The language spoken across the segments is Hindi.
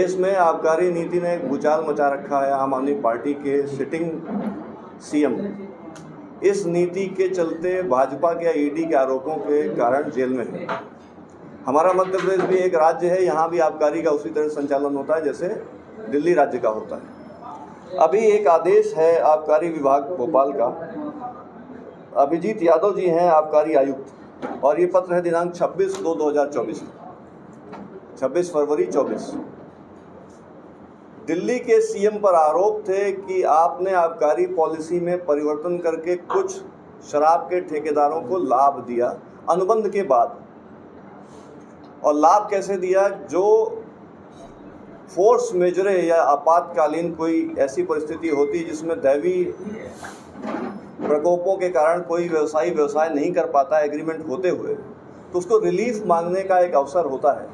देश में आबकारी नीति ने एक भूचाल मचा रखा है। आम आदमी पार्टी के सिटिंग सीएम इस नीति के चलते भाजपा के ईडी के आरोपों के कारण जेल में है। हमारा मध्य प्रदेश भी एक राज्य है, यहाँ भी आबकारी का उसी तरह संचालन होता है जैसे दिल्ली राज्य का होता है। अभी एक आदेश है आबकारी विभाग भोपाल का, अभिजीत यादव जी हैं आबकारी आयुक्त, और ये पत्र है दिनांक 26/2/2024, 26 फरवरी 24। दिल्ली के सीएम पर आरोप थे कि आपने आबकारी पॉलिसी में परिवर्तन करके कुछ शराब के ठेकेदारों को लाभ दिया अनुबंध के बाद। और लाभ कैसे दिया? जो फोर्स मेजरे या आपातकालीन कोई ऐसी परिस्थिति होती जिसमें दैवीय प्रकोपों के कारण कोई व्यवसाय नहीं कर पाता एग्रीमेंट होते हुए, तो उसको रिलीफ मांगने का एक अवसर होता है।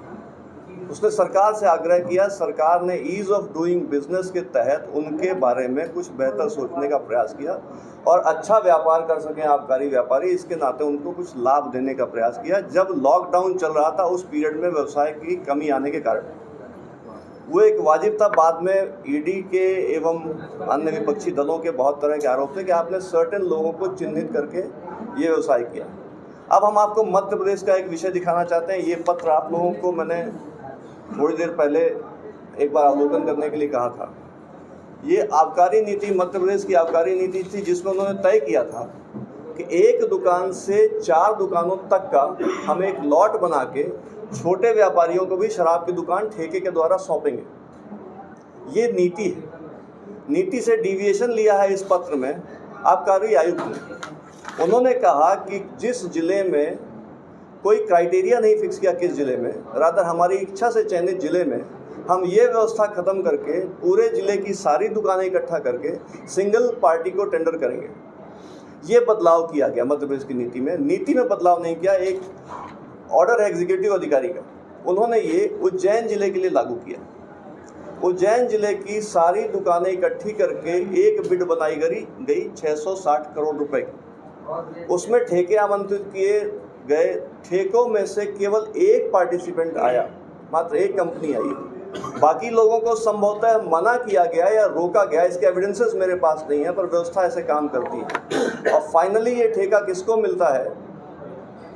उसने सरकार से आग्रह किया, सरकार ने ईज़ ऑफ डूइंग बिजनेस के तहत उनके बारे में कुछ बेहतर सोचने का प्रयास किया और अच्छा व्यापार कर सकें आबकारी व्यापारी, इसके नाते उनको कुछ लाभ देने का प्रयास किया। जब लॉकडाउन चल रहा था उस पीरियड में व्यवसाय की कमी आने के कारण वो एक वाजिब था। बाद में ईडी के एवं अन्य विपक्षी दलों के बहुत तरह के आरोप थे कि आपने सर्टेन लोगों को चिन्हित करके ये व्यवसाय किया। अब हम आपको मध्य प्रदेश का एक विषय दिखाना चाहते हैं। ये पत्र आप लोगों को मैंने थोड़ी देर पहले एक बार अवलोकन करने के लिए कहा था। ये आबकारी नीति मध्य प्रदेश की आबकारी नीति थी जिसमें उन्होंने तय किया था कि एक दुकान से 4 दुकानों तक का हम एक लॉट बना के छोटे व्यापारियों को भी शराब की दुकान ठेके के द्वारा सौंपेंगे। ये नीति है। नीति से डिविएशन लिया है इस पत्र में आबकारी आयुक्त ने। उन्होंने कहा कि जिस जिले में कोई क्राइटेरिया नहीं फिक्स किया, किस जिले में, रादर हमारी इच्छा से चयनित जिले में हम ये व्यवस्था ख़त्म करके पूरे ज़िले की सारी दुकानें इकट्ठा करके सिंगल पार्टी को टेंडर करेंगे। ये बदलाव किया गया मध्य प्रदेश की नीति में। नीति में बदलाव नहीं किया, एक ऑर्डर है एग्जीक्यूटिव अधिकारी का, उन्होंने ये उज्जैन जिले के लिए लागू किया। उज्जैन जिले की सारी दुकानें इकट्ठी करके एक बिड बनाई गई 660 करोड़ रुपए की। उसमें ठेके आमंत्रित किए गए। ठेकों में से केवल एक पार्टिसिपेंट आया, मात्र एक कंपनी आई। बाकी लोगों को संभवतः मना किया गया या रोका गया, इसके एविडेंसेस मेरे पास नहीं है, पर व्यवस्था ऐसे काम करती है। और फाइनली ये ठेका किसको मिलता है?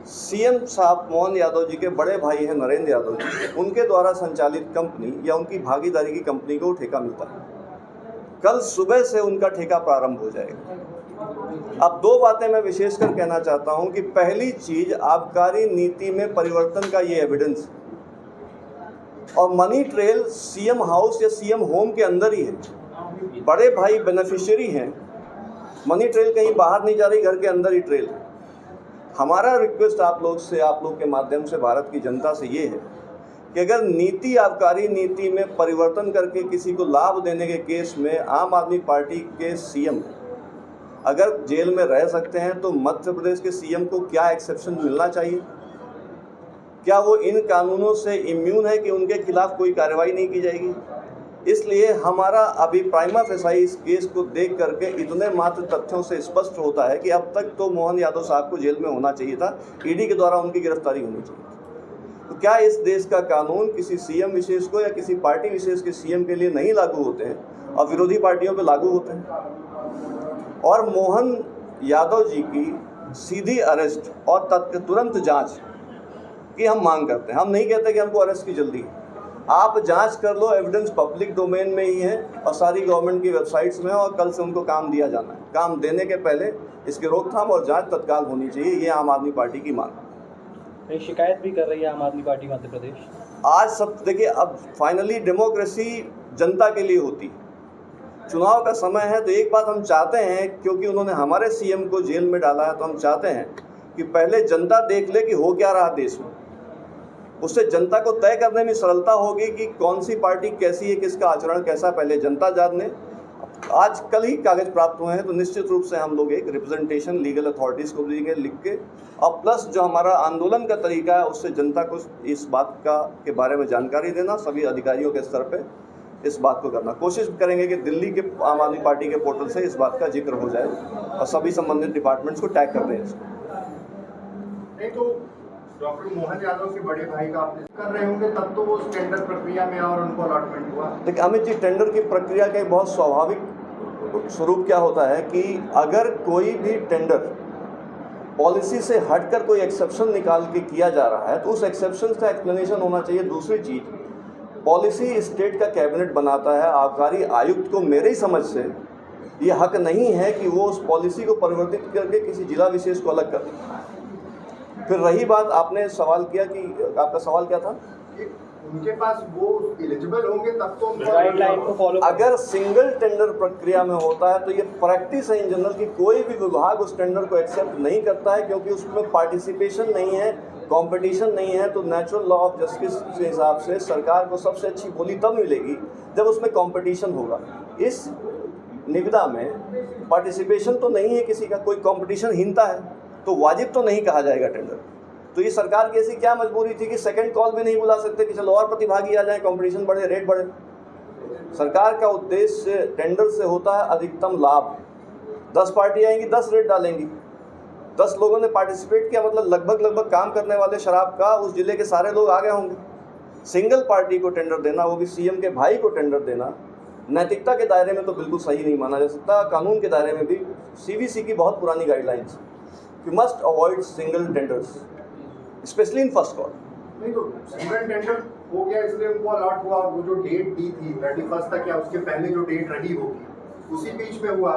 सीएम साहब मोहन यादव जी के बड़े भाई हैं नरेंद्र यादव जी, उनके द्वारा संचालित कंपनी या उनकी भागीदारी की कंपनी को ठेका मिलता है। कल सुबह से उनका ठेका प्रारंभ हो जाएगा। अब 2 बातें मैं विशेषकर कहना चाहता हूं कि पहली चीज, आबकारी नीति में परिवर्तन का ये एविडेंस, और मनी ट्रेल सीएम हाउस या सीएम होम के अंदर ही है। बड़े भाई बेनिफिशियरी हैं, मनी ट्रेल कहीं बाहर नहीं जा रही, घर के अंदर ही ट्रेल है। हमारा रिक्वेस्ट आप लोग से, आप लोग के माध्यम से भारत की जनता से ये है कि अगर नीति, आबकारी नीति में परिवर्तन करके किसी को लाभ देने के केस में आम आदमी पार्टी के सीएम अगर जेल में रह सकते हैं, तो मध्य प्रदेश के सीएम को क्या एक्सेप्शन मिलना चाहिए? क्या वो इन कानूनों से इम्यून है कि उनके खिलाफ कोई कार्रवाई नहीं की जाएगी? इसलिए हमारा अभी प्राइमा फेसाई इस केस को देख करके इतने मात्र तथ्यों से स्पष्ट होता है कि अब तक तो मोहन यादव साहब को जेल में होना चाहिए था, ईडी के द्वारा उनकी गिरफ्तारी होनी चाहिए। तो क्या इस देश का कानून किसी सीएम विशेष को या किसी पार्टी विशेष के सीएम के लिए नहीं लागू होते हैं और विरोधी पार्टियों पर लागू होते हैं? और मोहन यादव जी की सीधी अरेस्ट और तुरंत जांच की हम मांग करते हैं। हम नहीं कहते कि हमको अरेस्ट की जल्दी, आप जांच कर लो, एविडेंस पब्लिक डोमेन में ही है और सारी गवर्नमेंट की वेबसाइट्स में है, और कल से उनको काम दिया जाना है। काम देने के पहले इसकी रोकथाम और जांच तत्काल होनी चाहिए। ये आम आदमी पार्टी की मांग है। शिकायत भी कर रही है आम आदमी पार्टी मध्य प्रदेश। आज सब देखिए, अब फाइनली डेमोक्रेसी जनता के लिए होती है। चुनाव का समय है, तो एक बात हम चाहते हैं, क्योंकि उन्होंने हमारे सीएम को जेल में डाला है, तो हम चाहते हैं कि पहले जनता देख ले कि हो क्या रहा देश में। उससे जनता को तय करने में सरलता होगी कि कौन सी पार्टी कैसी है, किसका आचरण कैसा, पहले जनता जान ले। आज कल ही कागज प्राप्त हुए हैं, तो निश्चित रूप से हम लोग एक रिप्रेजेंटेशन लीगल अथॉरिटीज़ को देंगे लिख के, और प्लस जो हमारा आंदोलन का तरीका है उससे जनता को इस बात के बारे में जानकारी देना, सभी अधिकारियों के स्तर पे इस बात को करना। कोशिश करेंगे कि दिल्ली के आम आदमी पार्टी के पोर्टल से इस बात का जिक्र हो जाए और सभी संबंधित डिपार्टमेंट्स को टैग कर दें इसको। नहीं तो डॉक्टर मोहन यादव के बड़े भाई का आपने कर रहे होंगे, तब तो वो उस टेंडर प्रक्रिया में और उनको अलॉटमेंट हुआ। देखिए अमित जी, टेंडर की प्रक्रिया का एक बहुत स्वाभाविक स्वरूप क्या होता है कि अगर कोई भी टेंडर पॉलिसी से हटकर कोई एक्सेप्शन निकाल के किया जा रहा है तो उस एक्सेप्शन का एक्सप्लेनेशन होना चाहिए। दूसरी चीज़, पॉलिसी स्टेट का कैबिनेट बनाता है, आबकारी आयुक्त को मेरे ही समझ से ये हक नहीं है कि वो उस पॉलिसी को परिवर्तित करके किसी जिला विशेष को अलग कर दे। फिर रही बात, आपने सवाल किया कि आपका सवाल क्या था? उनके पास वो एलिजिबल होंगे तब तो गाइडलाइन को फॉलो। अगर सिंगल टेंडर प्रक्रिया में होता है तो ये प्रैक्टिस है इन जनरल कि कोई भी विभाग उस टेंडर को एक्सेप्ट नहीं करता है, क्योंकि उसमें पार्टिसिपेशन नहीं है, कंपटीशन नहीं है। तो नेचुरल लॉ ऑफ जस्टिस के हिसाब से सरकार को सबसे अच्छी बोली तब मिलेगी जब उसमें कंपटीशन होगा। इस निविदा में पार्टिसिपेशन तो नहीं है किसी का, कोई कंपटीशनहीनता है, तो वाजिब तो नहीं कहा जाएगा टेंडर। तो ये सरकार की ऐसी क्या मजबूरी थी कि सेकंड कॉल भी नहीं बुला सकते कि चलो और प्रतिभागी आ जाए, कंपटीशन बढ़े, रेट बढ़े। सरकार का उद्देश्य टेंडर से होता है अधिकतम लाभ। 10 पार्टी आएंगी, 10 रेट डालेंगी, 10 लोगों ने पार्टिसिपेट किया, मतलब लगभग काम करने वाले शराब का उस जिले के सारे लोग आ गए होंगे। सिंगल पार्टी को टेंडर देना, वो भी सीएम के भाई को टेंडर देना, नैतिकता के दायरे में तो बिल्कुल सही नहीं माना जा सकता। कानून के दायरे में भी सीवीसी की बहुत पुरानी guidelines, you must avoid single tenders specially in first call. नहीं तो सिंगल टेंडर हो गया इसलिए उनको अलॉट हुआ। वो जो डेट दी थी 31 तक या उसके पहले जो डेट रही होगी उसी बीच में हुआ।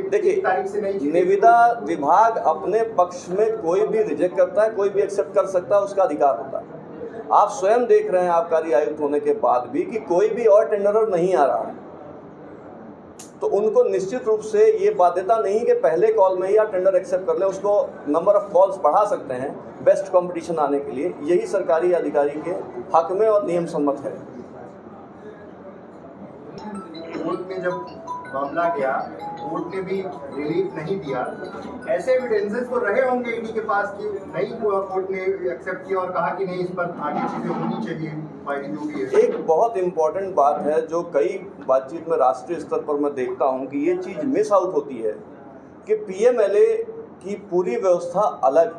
देखिए, तारीख से नहीं, निविदा विभाग अपने पक्ष में कोई भी रिजेक्ट करता है, कोई भी एक्सेप्ट कर सकता है, उसका अधिकार होता है। आप स्वयं देख रहे हैं आबकारी आयुक्त होने के बाद भी कि कोई भी और टेंडरर नहीं आ रहा है, तो उनको निश्चित रूप से ये बाध्यता नहीं कि पहले कॉल में ही आप टेंडर एक्सेप्ट कर लें। उसको नंबर ऑफ कॉल्स बढ़ा सकते हैं बेस्ट कंपटीशन आने के लिए। यही सरकारी अधिकारी के हक में और नियम सम्मत है। कोर्ट में जब मामला गया, कोर्ट ने भी रिलीफ नहीं दिया। ऐसे एविडेंसेस तो रहे होंगे ईडी के पास कि नहीं हुआ, कोर्ट ने एक्सेप्ट किया और कहा कि नहीं, इस पर आगे चीजें होनी चाहिए, फाइलिंग जो भी है। एक बहुत इम्पॉर्टेंट बात है जो कई बातचीत में राष्ट्रीय स्तर पर मैं देखता हूं कि ये चीज़ मिस आउट होती है कि पीएमएलए की पूरी व्यवस्था अलग।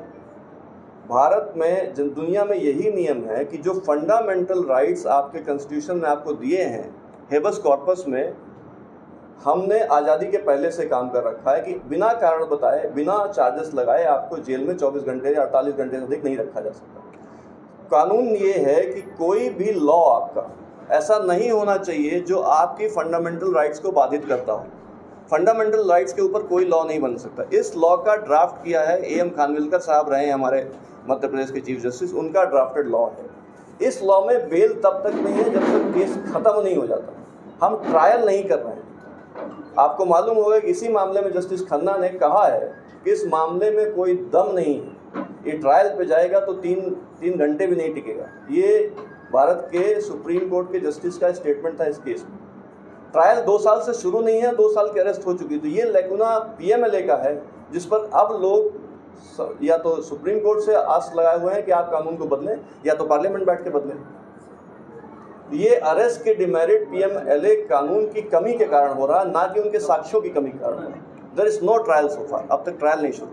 भारत में, दुनिया में यही नियम है कि जो फंडामेंटल राइट्स आपके कॉन्स्टिट्यूशन में आपको दिए हैं, हेबस कॉर्पस में हमने आज़ादी के पहले से काम कर रखा है कि बिना कारण बताए, बिना चार्जेस लगाए आपको जेल में 24 घंटे या 48 घंटे से अधिक नहीं रखा जा सकता। कानून ये है कि कोई भी लॉ आपका ऐसा नहीं होना चाहिए जो आपकी फंडामेंटल राइट्स को बाधित करता हो। फंडामेंटल राइट्स के ऊपर कोई लॉ नहीं बन सकता। इस लॉ का ड्राफ्ट किया है एएम खानविलकर साहब, रहे हैं हमारे मध्य प्रदेश के चीफ जस्टिस, उनका ड्राफ्टेड लॉ है। इस लॉ में बेल तब तक नहीं है जब तक केस खत्म नहीं हो जाता। हम ट्रायल नहीं कर रहे हैं। आपको मालूम होगा कि इसी मामले में जस्टिस खन्ना ने कहा है कि इस मामले में कोई दम नहीं है, ये ट्रायल पे जाएगा तो तीन घंटे भी नहीं टिकेगा। ये भारत के सुप्रीम कोर्ट के जस्टिस का स्टेटमेंट था इस केस में। ट्रायल 2 साल से शुरू नहीं है, 2 साल की अरेस्ट हो चुकी। तो ये लेकुना पीएमएलए का है जिस पर अब लोग या तो सुप्रीम कोर्ट से आस लगाए हुए हैं कि आप कानून को बदलें या तो पार्लियामेंट बैठ के बदलें। ये अरेस्ट के डिमेरिट पीएमएलए कानून की कमी के कारण हो रहा है, ना कि उनके साक्ष्यों की कमी के कारण हो रहा है। देयर इज नो ट्रायल सो फार, अब तक ट्रायल नहीं शुरू।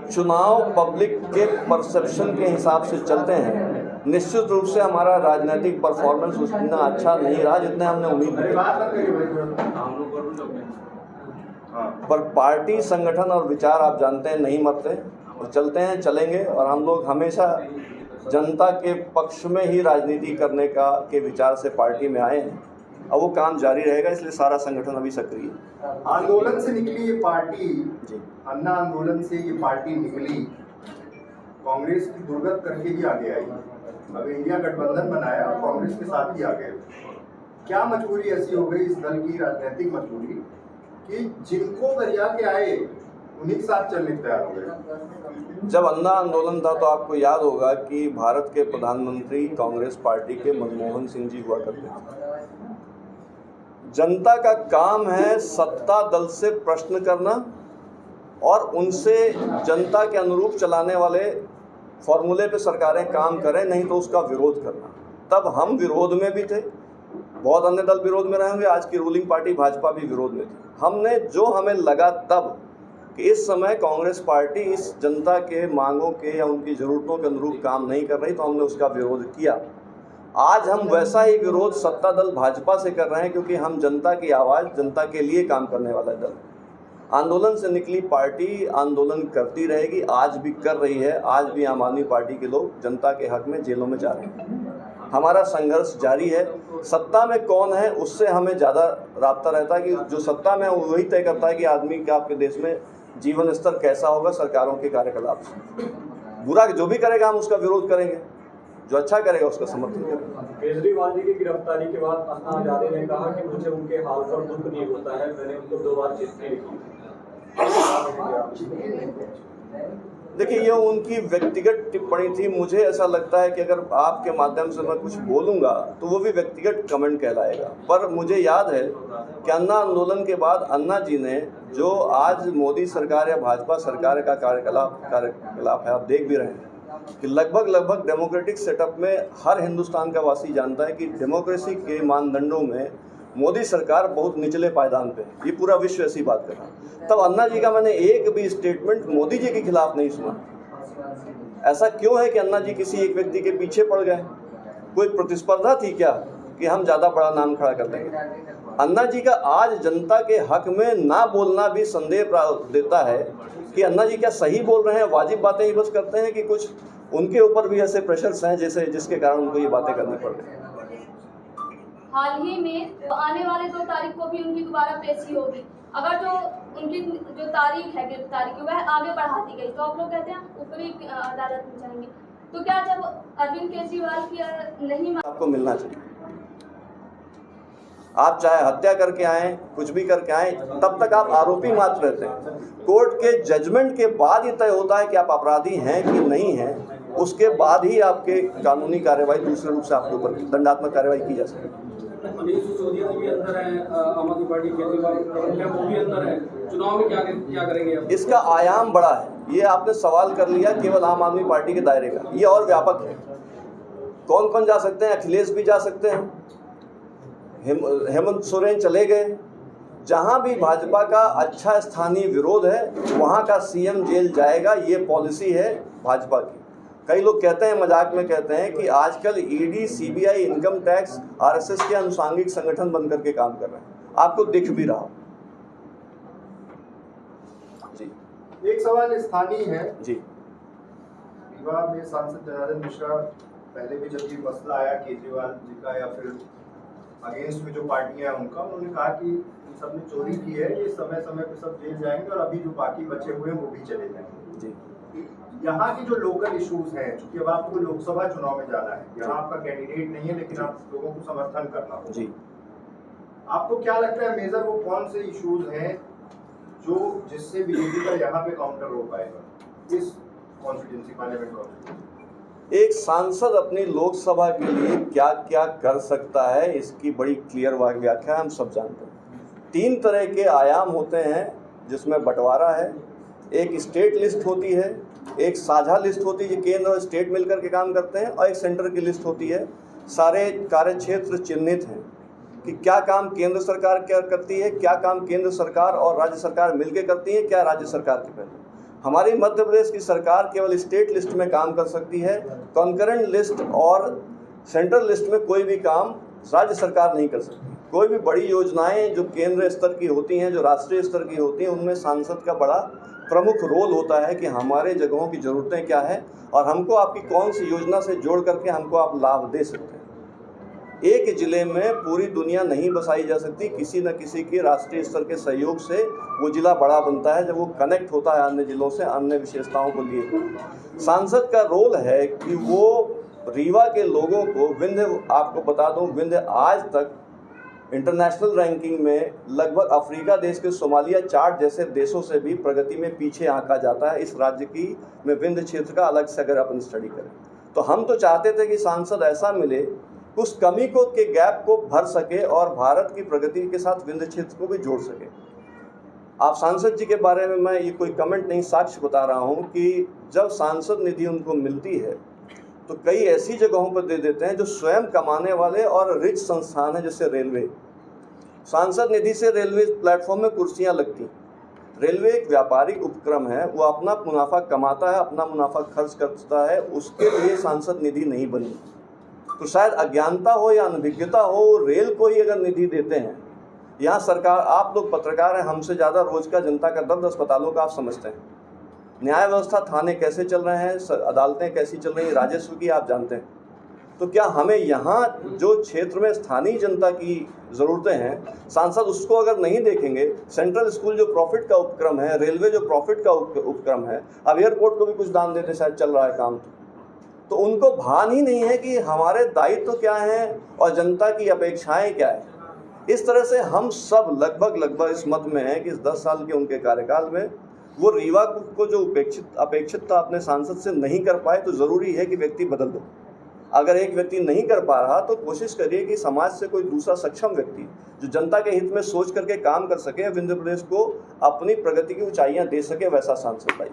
चुनाव पब्लिक के परसेप्शन के हिसाब से चलते हैं। निश्चित रूप से हमारा राजनीतिक परफॉर्मेंस उतना अच्छा नहीं रहा जितना हमने उम्मीद की, पर पार्टी, संगठन और विचार आप जानते हैं नहीं मरते और चलते हैं, चलेंगे। और हम लोग हमेशा जनता के पक्ष में ही राजनीति करने के विचार से पार्टी में आए हैं। अब वो काम जारी रहेगा, इसलिए सारा संगठन अभी सक्रिय है। आंदोलन से निकली ये पार्टी जी, अन्ना आंदोलन से ये पार्टी निकली, कांग्रेस की दुर्गत करके ही आगे आई। अब इंडिया गठबंधन बनाया और कांग्रेस के साथ ही आ गए। क्या मजबूरी ऐसी हो गई इस दल की, राजनीतिक मजबूरी, कि जिनको गरिया के आए उन्हीं के साथ चलने तैयार हो गए? जब अन्ना आंदोलन था तो आपको याद होगा कि भारत के प्रधानमंत्री कांग्रेस पार्टी के मनमोहन सिंह जी हुआ करते थे। जनता का काम है सत्ता दल से प्रश्न करना और उनसे जनता के अनुरूप चलाने वाले फॉर्मूले पे सरकारें काम करें, नहीं तो उसका विरोध करना। तब हम विरोध में भी थे, बहुत अन्य दल विरोध में रहेंगे, आज की रूलिंग पार्टी भाजपा भी विरोध में थी। हमने जो हमें लगा तब कि इस समय कांग्रेस पार्टी इस जनता के मांगों के या उनकी ज़रूरतों के अनुरूप काम नहीं कर रही, तो हमने उसका विरोध किया। आज हम वैसा ही विरोध सत्ता दल भाजपा से कर रहे हैं, क्योंकि हम जनता की आवाज़, जनता के लिए काम करने वाला दल। आंदोलन से निकली पार्टी आंदोलन करती रहेगी, आज भी कर रही है। आज भी आम आदमी पार्टी के लोग जनता के हक में जेलों में जा रहे हैं। हमारा संघर्ष जारी है। सत्ता में कौन है उससे हमें ज़्यादा राब्ता रहता है, कि जो सत्ता में वही तय करता है कि आदमी का आपके देश में जीवन स्तर कैसा होगा सरकारों के कार्यकलाप से। बुरा जो भी करेगा हम उसका विरोध करेंगे, जो अच्छा करेगा उसका समर्थन करेंगे। केजरीवाल जी की गिरफ्तारी के बाद अन्ना हजारे ने कहा कि मुझे उनके हाल पर दुख नहीं होता है, मैंने उनको 2 बार चिट्ठी लिखी। देखिए, ये उनकी व्यक्तिगत टिप्पणी थी। मुझे ऐसा लगता है कि अगर आपके माध्यम से मैं कुछ बोलूँगा तो वो भी व्यक्तिगत कमेंट कहलाएगा। पर मुझे याद है कि अन्ना आंदोलन के बाद अन्ना जी ने जो आज मोदी सरकार या भाजपा सरकार का कार्यकलाप है, आप देख भी रहे हैं कि लगभग डेमोक्रेटिक सेटअप में हर हिंदुस्तान का वासी जानता है कि डेमोक्रेसी के मानदंडों में मोदी सरकार बहुत निचले पायदान पे है। ये पूरा विश्व ऐसी बात कर रहा है। तब अन्ना जी का मैंने एक भी स्टेटमेंट मोदी जी के खिलाफ नहीं सुना। ऐसा क्यों है कि अन्ना जी किसी एक व्यक्ति के पीछे पड़ गए? कोई प्रतिस्पर्धा थी क्या कि हम ज़्यादा बड़ा नाम खड़ा कर देंगे? अन्ना जी का आज जनता के हक में ना बोलना भी संदेह देता है कि अन्ना जी क्या सही बोल रहे हैं, वाजिब बातें ही बस करते हैं, कि कुछ उनके ऊपर भी ऐसे प्रेशर्स हैं जिसके कारण उनको ये बातें करनी पड़ रही हैं। हाल ही में आने वाले 2 तारीख को भी उनकी दोबारा पेशी होगी। अगर जो उनकी जो तारीख है गिरफ्तारी की वह आगे बढ़ा दी गई तो आप लोग कहते हैं ऊपरी अदालत में जाएंगे, तो क्या जब अरविंद केजरीवाल की नहीं आपको मिलना चाहिए? आप चाहे हत्या करके आए, कुछ भी करके आए, तब तक आप आरोपी मात्र रहते हैं। कोर्ट के जजमेंट के बाद ही तय होता है कि आप अपराधी हैं कि नहीं हैं। उसके बाद ही आपके कानूनी कार्रवाई दूसरे रूप से आपके ऊपर दंडात्मक कार्रवाई की जा सकती है। मनीष सिसोदिया भी अंदर है, आम आदमी पार्टी केजरीवाल वो भी अंदर है, चुनाव में क्या करेंगे आप? इसका आयाम बड़ा है। ये आपने सवाल कर लिया केवल आम आदमी पार्टी के दायरे का, ये और व्यापक है। कौन कौन जा सकते हैं? अखिलेश भी जा सकते हैं, हेमंत सोरेन चले गए। जहां भी भाजपा का अच्छा स्थानीय विरोध है वहां का सीएम जेल जाएगा, ये पॉलिसी है भाजपा की। कई लोग कहते हैं, मजाक में कहते हैं कि आजकल ED, CBI, income tax RSS के अनुसांगिक संगठन बन करके काम कर रहे हैं। आपको दिख भी रहा जी। एक सवाल स्थानीय है जी। रीवा में सांसद जनार्दन मिश्रा पहले भी जब ये मसला आया केजरीवाल जी का या फिर अगेंस्ट में जो पार्टियां हैं उनका, उन्होंने कहा कि इन सब ने चोरी की है, ये समय समय पे सब जेल जाएंगे और अभी जो बाकी बचे हुए हैं वो भी चले जाएंगे जी। यहाँ की जो लोकल इश्यूज हैं, क्योंकि अब आपको लोकसभा चुनाव में जाना है, यहाँ आपका कैंडिडेट नहीं है लेकिन आप लोगों को समर्थन करना होगा जी। आपको क्या लगता है मेजर वो कौन से इश्यूज हैं जो जिससे बीजेपी का यहाँ पे काउंटर हो पाएगा इस कॉन्स्टिट्यूंसी पार्लियामेंट कॉन्स्टिट्यूंसी? एक सांसद अपनी लोकसभा के लिए क्या क्या कर सकता है, इसकी बड़ी क्लियर व्याख्या हम सब जानते हैं। 3 तरह के आयाम होते हैं जिसमें बंटवारा है। एक स्टेट लिस्ट होती है, एक साझा लिस्ट होती है जो केंद्र और स्टेट मिलकर के काम करते हैं, और एक सेंटर की लिस्ट होती है। सारे कार्य क्षेत्र चिन्हित हैं कि क्या काम केंद्र सरकार क्या करती है, क्या काम केंद्र सरकार और राज्य सरकार मिलकर करती है, क्या राज्य सरकार के पहले। हमारी मध्य प्रदेश की सरकार केवल स्टेट लिस्ट में काम कर सकती है। कॉन्करेंट लिस्ट और सेंट्रल लिस्ट में कोई भी काम राज्य सरकार नहीं कर सकती। कोई भी बड़ी योजनाएं जो केंद्र स्तर की होती हैं, जो राष्ट्रीय स्तर की होती हैं, उनमें सांसद का बड़ा प्रमुख रोल होता है कि हमारे जगहों की ज़रूरतें क्या है और हमको आपकी कौन सी योजना से जोड़ करके हमको आप लाभ दे सकते हैं। एक ज़िले में पूरी दुनिया नहीं बसाई जा सकती, किसी न किसी के राष्ट्रीय स्तर के सहयोग से वो ज़िला बड़ा बनता है जब वो कनेक्ट होता है अन्य ज़िलों से, अन्य विशेषताओं को लिए। सांसद का रोल है कि वो रीवा के लोगों को विंध्य, आपको बता दूं, विंध्य आज तक इंटरनेशनल रैंकिंग में लगभग अफ्रीका देश के सोमालिया, चाड जैसे देशों से भी प्रगति में पीछे आंका जाता है। इस राज्य की में विंध्य क्षेत्र का अलग से अगर अपन स्टडी करें तो हम तो चाहते थे कि सांसद ऐसा मिले उस कमी को के गैप को भर सके और भारत की प्रगति के साथ विंध्य क्षेत्र को भी जोड़ सके। आप सांसद जी के बारे में मैं ये कोई कमेंट नहीं, साक्ष्य बता रहा हूँ कि जब सांसद निधि उनको मिलती है तो कई ऐसी जगहों पर दे देते हैं जो स्वयं कमाने वाले और रिच संस्थान है, जैसे रेलवे। सांसद निधि से रेलवे प्लेटफॉर्म में कुर्सियां लगती, रेलवे एक व्यापारिक उपक्रम है, वो अपना मुनाफा कमाता है, अपना मुनाफा खर्च करता है, उसके लिए सांसद निधि नहीं बनी। तो शायद अज्ञानता हो या अनभिज्ञता हो, रेल को ही अगर निधि देते हैं, यहाँ सरकार, आप लोग पत्रकार हैं, हमसे ज़्यादा रोज का जनता का दर्द अस्पतालों का आप समझते हैं, न्याय व्यवस्था थाने कैसे चल रहे हैं, अदालतें कैसी चल रही हैं, राजस्व की आप जानते हैं। तो क्या हमें यहाँ जो क्षेत्र में स्थानीय जनता की ज़रूरतें हैं, सांसद उसको अगर नहीं देखेंगे, सेंट्रल स्कूल जो प्रॉफिट का उपक्रम है, रेलवे जो प्रॉफिट का उपक्रम है, अब एयरपोर्ट को भी कुछ दान देते शायद चल रहा है काम, तो उनको भान ही नहीं है कि हमारे दायित्व क्या हैं और जनता की अपेक्षाएं क्या है। इस तरह से हम सब लगभग इस मत में हैं कि इस 10 साल के उनके कार्यकाल में वो रीवा को जो अपेक्षित था अपने सांसद से नहीं कर पाए, तो ज़रूरी है कि व्यक्ति बदल दो। अगर एक व्यक्ति नहीं कर पा रहा तो कोशिश करिए कि समाज से कोई दूसरा सक्षम व्यक्ति जो जनता के हित में सोच करके काम कर सके, विंध्य प्रदेश को अपनी प्रगति की ऊंचाइयां दे सके, वैसा सांसद लाइए।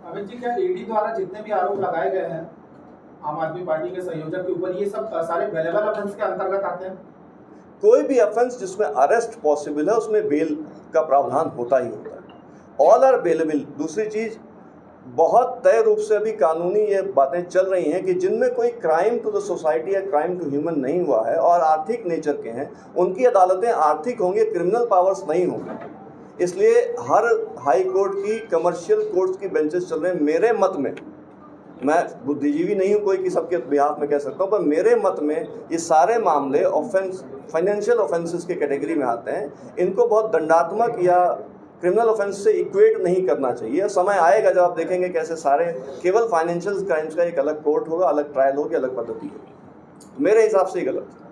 अमित जी, क्या ईडी द्वारा जितने भी आरोप लगाए गए हैं आम आदमी पार्टी के संयोजक के ऊपर, ये सब सारे बेलेबल ऑफेंस के अंतर्गत आते हैं? कोई भी ऑफेंस जिसमें अरेस्ट पॉसिबल है उसमें बेल का प्रावधान होता ही होता है। All are available. दूसरी चीज़, बहुत तय रूप से अभी कानूनी ये बातें चल रही हैं कि जिनमें कोई क्राइम टू द सोसाइटी या क्राइम टू ह्यूमन नहीं हुआ है और आर्थिक नेचर के हैं, उनकी अदालतें आर्थिक होंगी, क्रिमिनल पावर्स नहीं होंगे। इसलिए हर हाई कोर्ट की कमर्शियल कोर्ट्स की बेंचेस चल रहे हैं। मेरे मत में, मैं बुद्धिजीवी नहीं हूँ कोई कि सबके बिहाफ में कह सकता हूँ, पर मेरे मत में ये सारे मामले ऑफेंस, फाइनेंशियल ऑफेंसेस के कैटेगरी में आते हैं। इनको बहुत दंडात्मक या क्रिमिनल ऑफेंस से इक्वेट नहीं करना चाहिए। समय आएगा जब आप देखेंगे कैसे सारे केवल फाइनेंशियल क्राइम्स का एक अलग कोर्ट होगा, अलग ट्रायल होगी, अलग पद्धति होगी। मेरे हिसाब से ही गलत है।